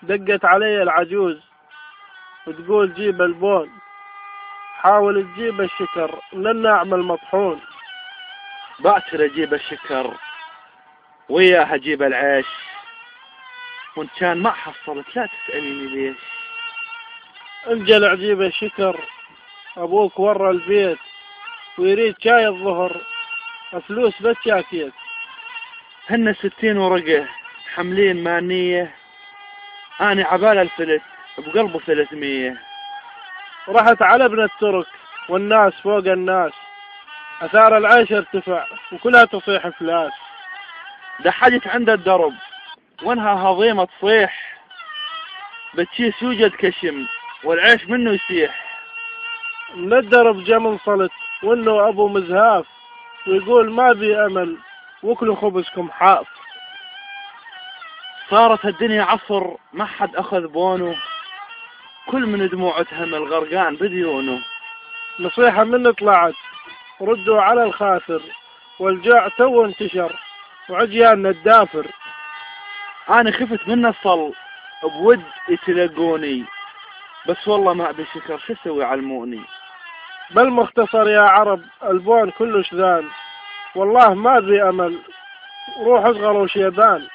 دقت علي العجوز وتقول جيب البون، حاول تجيب الشكر لن نعمل مطحون. باكر اجيب الشكر وياها اجيب العيش، وان كان ما حصلت لا تسأليني ليش. انجلع جيب الشكر، ابوك ورا البيت ويريد شاي الظهر، فلوس بس شاكيت. هن 60 ورقة حملين مانية، اني عبال الفلس بقلبه 300. رحت على ابن الترك والناس فوق الناس، اثار العيش ارتفع وكلها تصيح فلاس. دحجت عند الدرب وانها هضيمة تصيح، بتشيس يوجد كشم والعيش منه يسيح. من الدرب جا منصلت وانه ابو مزهاف، ويقول ما بي امل وكلوا خبزكم حاف. صارت الدنيا عصر ما حد اخذ بونه، كل من دموع تهم الغرقان بديونه. نصيحة من طلعت ردوا على الخاسر، والجوع تو انتشر وعجيان الدافر. انا خفت من الصل بود يتلقوني، بس والله ما ابي شكر شو اسوي علموني. بالمختصر يا عرب البون كله شذان، والله ما بي امل روح اصغر وشيبان.